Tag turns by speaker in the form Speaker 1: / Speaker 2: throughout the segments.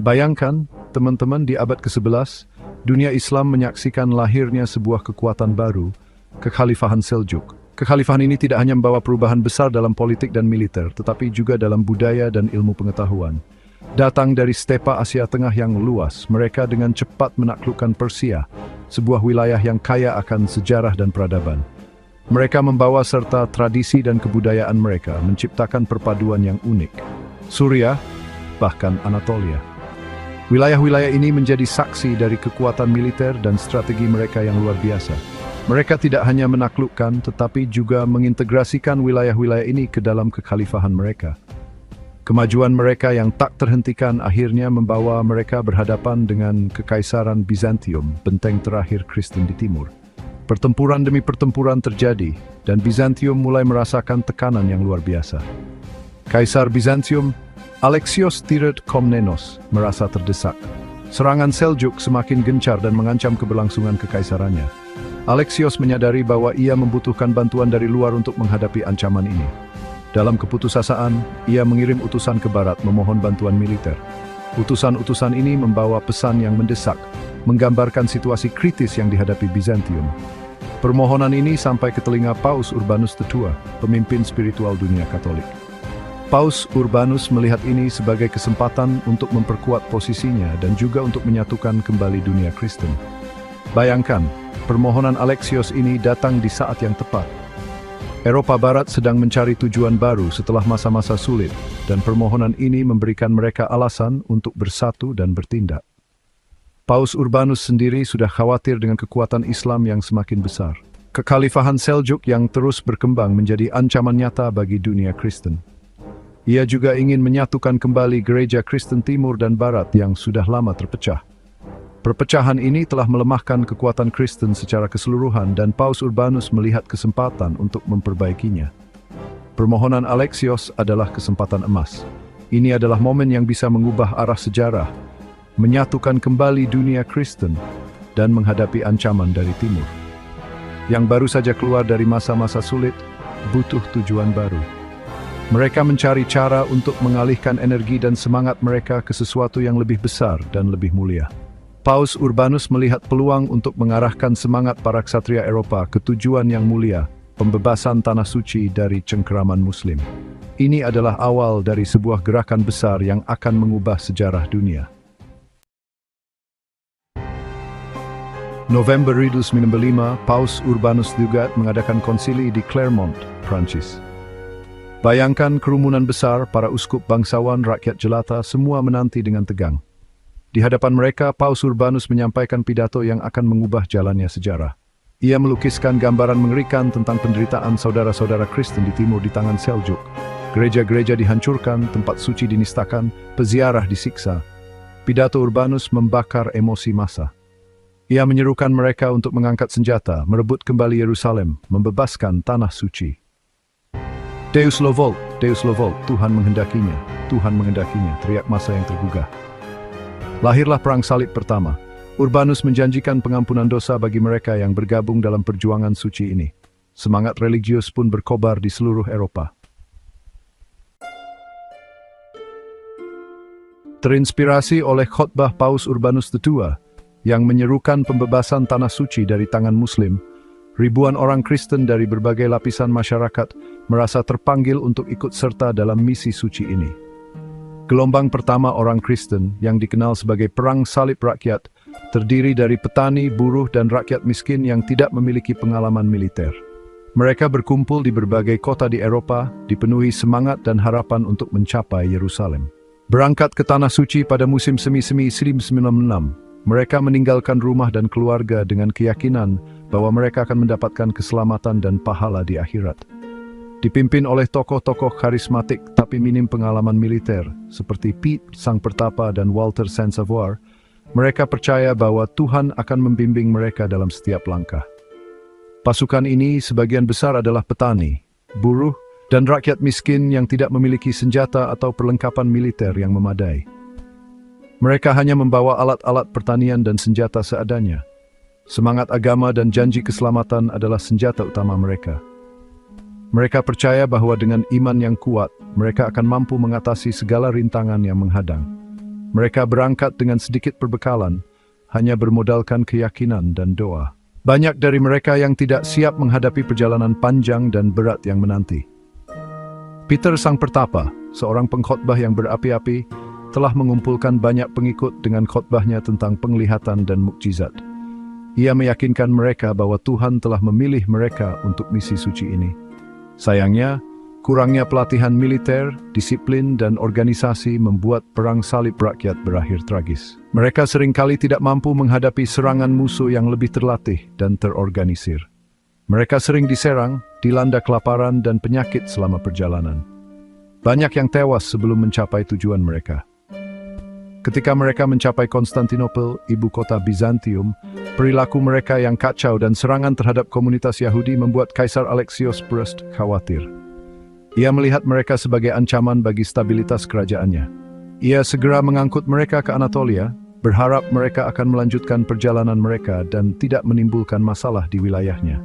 Speaker 1: Bayangkan, teman-teman, di abad ke-11, dunia Islam menyaksikan lahirnya sebuah kekuatan baru, Kekhalifahan Seljuk. Kekhalifahan ini tidak hanya membawa perubahan besar dalam politik dan militer, tetapi juga dalam budaya dan ilmu pengetahuan. Datang dari stepa Asia Tengah yang luas, mereka dengan cepat menaklukkan Persia, sebuah wilayah yang kaya akan sejarah dan peradaban. Mereka membawa serta tradisi dan kebudayaan mereka, menciptakan perpaduan yang unik. Suriah, bahkan Anatolia. Wilayah-wilayah ini menjadi saksi dari kekuatan militer dan strategi mereka yang luar biasa. Mereka tidak hanya menaklukkan, tetapi juga mengintegrasikan wilayah-wilayah ini ke dalam kekhalifahan mereka. Kemajuan mereka yang tak terhentikan akhirnya membawa mereka berhadapan dengan Kekaisaran Bizantium, benteng terakhir Kristen di timur. Pertempuran demi pertempuran terjadi, dan Bizantium mulai merasakan tekanan yang luar biasa. Kaisar Bizantium, Alexios III Komnenos, merasa terdesak. Serangan Seljuk semakin gencar dan mengancam keberlangsungan kekaisarannya. Alexios menyadari bahwa ia membutuhkan bantuan dari luar untuk menghadapi ancaman ini. Dalam keputusasaan, ia mengirim utusan ke barat memohon bantuan militer. Utusan-utusan ini membawa pesan yang mendesak, menggambarkan situasi kritis yang dihadapi Bizantium. Permohonan ini sampai ke telinga Paus Urbanus II, pemimpin spiritual dunia Katolik. Paus Urbanus melihat ini sebagai kesempatan untuk memperkuat posisinya dan juga untuk menyatukan kembali dunia Kristen. Bayangkan, permohonan Alexios ini datang di saat yang tepat. Eropa Barat sedang mencari tujuan baru setelah masa-masa sulit, dan permohonan ini memberikan mereka alasan untuk bersatu dan bertindak. Paus Urbanus sendiri sudah khawatir dengan kekuatan Islam yang semakin besar. Kekhalifahan Seljuk yang terus berkembang menjadi ancaman nyata bagi dunia Kristen. Ia juga ingin menyatukan kembali gereja Kristen Timur dan Barat yang sudah lama terpecah. Perpecahan ini telah melemahkan kekuatan Kristen secara keseluruhan dan Paus Urbanus melihat kesempatan untuk memperbaikinya. Permohonan Alexios adalah kesempatan emas. Ini adalah momen yang bisa mengubah arah sejarah, menyatukan kembali dunia Kristen, dan menghadapi ancaman dari timur. Yang baru saja keluar dari masa-masa sulit, butuh tujuan baru. Mereka mencari cara untuk mengalihkan energi dan semangat mereka ke sesuatu yang lebih besar dan lebih mulia. Paus Urbanus melihat peluang untuk mengarahkan semangat para ksatria Eropa ke tujuan yang mulia, pembebasan tanah suci dari cengkeraman Muslim. Ini adalah awal dari sebuah gerakan besar yang akan mengubah sejarah dunia. November 1995, Paus Urbanus II mengadakan konsili di Clermont, Prancis. Bayangkan kerumunan besar, para uskup, bangsawan, rakyat jelata, semua menanti dengan tegang. Di hadapan mereka, Paus Urbanus menyampaikan pidato yang akan mengubah jalannya sejarah. Ia melukiskan gambaran mengerikan tentang penderitaan saudara-saudara Kristen di timur di tangan Seljuk. Gereja-gereja dihancurkan, tempat suci dinistakan, peziarah disiksa. Pidato Urbanus membakar emosi massa. Ia menyerukan mereka untuk mengangkat senjata, merebut kembali Yerusalem, membebaskan tanah suci. Deus lo volt, Tuhan menghendakinya, Tuhan menghendakinya, teriak massa yang tergugah. Lahirlah Perang Salib pertama. Urbanus menjanjikan pengampunan dosa bagi mereka yang bergabung dalam perjuangan suci ini. Semangat religius pun berkobar di seluruh Eropa. Terinspirasi oleh khotbah Paus Urbanus II yang menyerukan pembebasan tanah suci dari tangan Muslim, ribuan orang Kristen dari berbagai lapisan masyarakat merasa terpanggil untuk ikut serta dalam misi suci ini. Gelombang pertama orang Kristen, yang dikenal sebagai Perang Salib Rakyat, terdiri dari petani, buruh, dan rakyat miskin yang tidak memiliki pengalaman militer. Mereka berkumpul di berbagai kota di Eropa, dipenuhi semangat dan harapan untuk mencapai Yerusalem. Berangkat ke Tanah Suci pada musim semi-semi 1996, mereka meninggalkan rumah dan keluarga dengan keyakinan bahwa mereka akan mendapatkan keselamatan dan pahala di akhirat. Dipimpin oleh tokoh-tokoh karismatik tapi minim pengalaman militer, seperti Piet Sang Pertapa dan Walter Saint-Sauveur, mereka percaya bahwa Tuhan akan membimbing mereka dalam setiap langkah. Pasukan ini sebagian besar adalah petani, buruh, dan rakyat miskin yang tidak memiliki senjata atau perlengkapan militer yang memadai. Mereka hanya membawa alat-alat pertanian dan senjata seadanya. Semangat agama dan janji keselamatan adalah senjata utama mereka. Mereka percaya bahwa dengan iman yang kuat, mereka akan mampu mengatasi segala rintangan yang menghadang. Mereka berangkat dengan sedikit perbekalan, hanya bermodalkan keyakinan dan doa. Banyak dari mereka yang tidak siap menghadapi perjalanan panjang dan berat yang menanti. Peter Sang Pertapa, seorang pengkhotbah yang berapi-api, telah mengumpulkan banyak pengikut dengan khotbahnya tentang penglihatan dan mukjizat. Ia meyakinkan mereka bahwa Tuhan telah memilih mereka untuk misi suci ini. Sayangnya, kurangnya pelatihan militer, disiplin, dan organisasi membuat perang salib rakyat berakhir tragis. Mereka seringkali tidak mampu menghadapi serangan musuh yang lebih terlatih dan terorganisir. Mereka sering diserang, dilanda kelaparan dan penyakit selama perjalanan. Banyak yang tewas sebelum mencapai tujuan mereka. Ketika mereka mencapai Konstantinopel, ibu kota Bizantium, perilaku mereka yang kacau dan serangan terhadap komunitas Yahudi membuat Kaisar Alexios I khawatir. Ia melihat mereka sebagai ancaman bagi stabilitas kerajaannya. Ia segera mengangkut mereka ke Anatolia, berharap mereka akan melanjutkan perjalanan mereka dan tidak menimbulkan masalah di wilayahnya.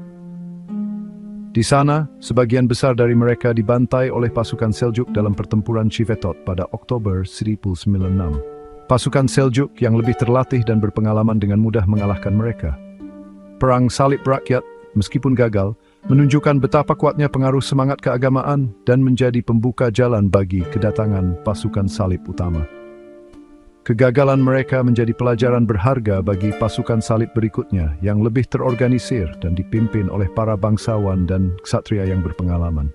Speaker 1: Di sana, sebagian besar dari mereka dibantai oleh pasukan Seljuk dalam pertempuran Civetot pada Oktober 1096. Pasukan Seljuk yang lebih terlatih dan berpengalaman dengan mudah mengalahkan mereka. Perang salib rakyat, meskipun gagal, menunjukkan betapa kuatnya pengaruh semangat keagamaan dan menjadi pembuka jalan bagi kedatangan pasukan salib utama. Kegagalan mereka menjadi pelajaran berharga bagi pasukan salib berikutnya yang lebih terorganisir dan dipimpin oleh para bangsawan dan ksatria yang berpengalaman.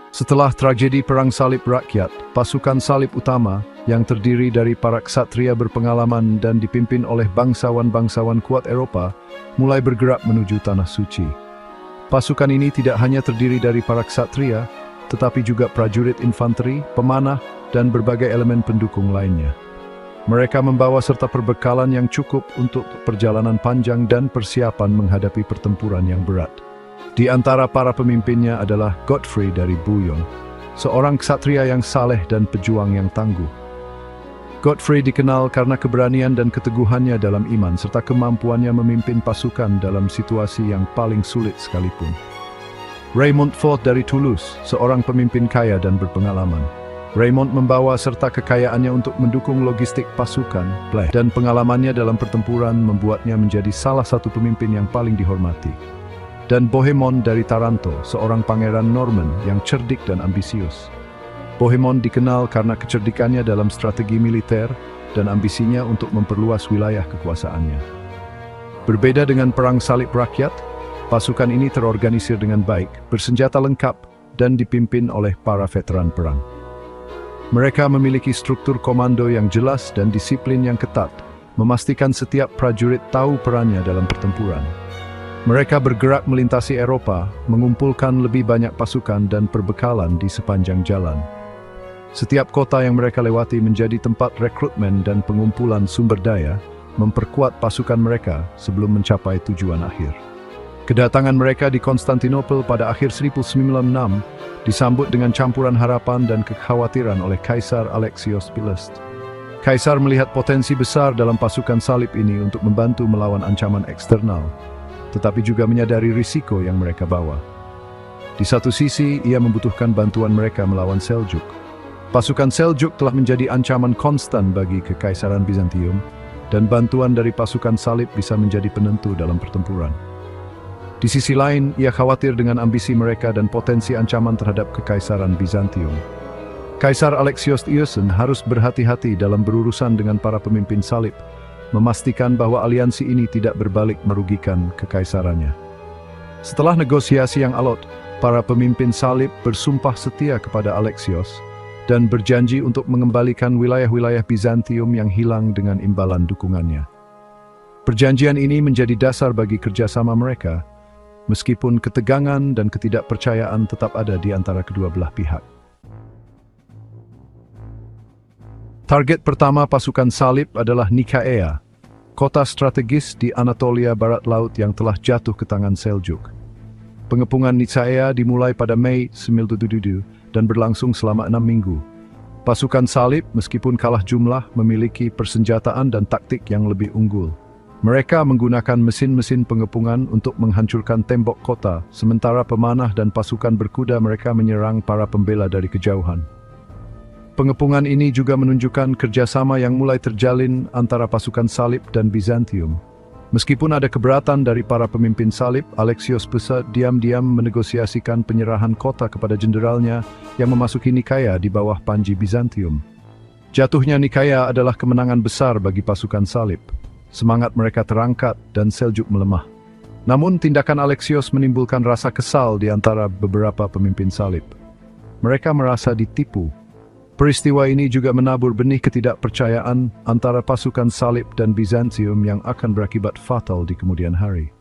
Speaker 1: Setelah tragedi Perang Salib Rakyat, pasukan salib utama yang terdiri dari para ksatria berpengalaman dan dipimpin oleh bangsawan-bangsawan kuat Eropa mulai bergerak menuju Tanah Suci. Pasukan ini tidak hanya terdiri dari para ksatria, tetapi juga prajurit infanteri, pemanah, dan berbagai elemen pendukung lainnya. Mereka membawa serta perbekalan yang cukup untuk perjalanan panjang dan persiapan menghadapi pertempuran yang berat. Di antara para pemimpinnya adalah Godfrey dari Bouillon, seorang ksatria yang saleh dan pejuang yang tangguh. Godfrey dikenal karena keberanian dan keteguhannya dalam iman serta kemampuannya memimpin pasukan dalam situasi yang paling sulit sekalipun. Raymond Fort dari Toulouse, seorang pemimpin kaya dan berpengalaman. Raymond membawa serta kekayaannya untuk mendukung logistik pasukan, dan pengalamannya dalam pertempuran membuatnya menjadi salah satu pemimpin yang paling dihormati. Dan Bohemond dari Taranto, seorang pangeran Norman yang cerdik dan ambisius. Bohemond dikenal karena kecerdikannya dalam strategi militer dan ambisinya untuk memperluas wilayah kekuasaannya. Berbeda dengan perang salib rakyat, pasukan ini terorganisir dengan baik, bersenjata lengkap, dan dipimpin oleh para veteran perang. Mereka memiliki struktur komando yang jelas dan disiplin yang ketat, memastikan setiap prajurit tahu perannya dalam pertempuran. Mereka bergerak melintasi Eropa, mengumpulkan lebih banyak pasukan dan perbekalan di sepanjang jalan. Setiap kota yang mereka lewati menjadi tempat rekrutmen dan pengumpulan sumber daya, memperkuat pasukan mereka sebelum mencapai tujuan akhir. Kedatangan mereka di Konstantinopel pada akhir 1096 disambut dengan campuran harapan dan kekhawatiran oleh Kaisar Alexios I. Kaisar melihat potensi besar dalam pasukan salib ini untuk membantu melawan ancaman eksternal, tetapi juga menyadari risiko yang mereka bawa. Di satu sisi, ia membutuhkan bantuan mereka melawan Seljuk. Pasukan Seljuk telah menjadi ancaman konstan bagi Kekaisaran Bizantium, dan bantuan dari pasukan salib bisa menjadi penentu dalam pertempuran. Di sisi lain, ia khawatir dengan ambisi mereka dan potensi ancaman terhadap Kekaisaran Bizantium. Kaisar Alexios I harus berhati-hati dalam berurusan dengan para pemimpin salib, memastikan bahwa aliansi ini tidak berbalik merugikan kekaisarannya. Setelah negosiasi yang alot, para pemimpin salib bersumpah setia kepada Alexios dan berjanji untuk mengembalikan wilayah-wilayah Bizantium yang hilang dengan imbalan dukungannya. Perjanjian ini menjadi dasar bagi kerjasama mereka, meskipun ketegangan dan ketidakpercayaan tetap ada di antara kedua belah pihak. Target pertama pasukan salib adalah Nikaea, kota strategis di Anatolia Barat Laut yang telah jatuh ke tangan Seljuk. Pengepungan Nikaea dimulai pada Mei 1077 dan berlangsung selama 6 minggu. Pasukan salib, meskipun kalah jumlah, memiliki persenjataan dan taktik yang lebih unggul. Mereka menggunakan mesin-mesin pengepungan untuk menghancurkan tembok kota, sementara pemanah dan pasukan berkuda mereka menyerang para pembela dari kejauhan. Pengepungan ini juga menunjukkan kerjasama yang mulai terjalin antara pasukan salib dan Bizantium. Meskipun ada keberatan dari para pemimpin salib, Alexios I diam-diam menegosiasikan penyerahan kota kepada jenderalnya yang memasuki Nikaya di bawah panji Bizantium. Jatuhnya Nikaya adalah kemenangan besar bagi pasukan salib. Semangat mereka terangkat dan Seljuk melemah. Namun tindakan Alexios menimbulkan rasa kesal di antara beberapa pemimpin salib. Mereka merasa ditipu. Peristiwa ini juga menabur benih ketidakpercayaan antara pasukan salib dan Bizantium yang akan berakibat fatal di kemudian hari.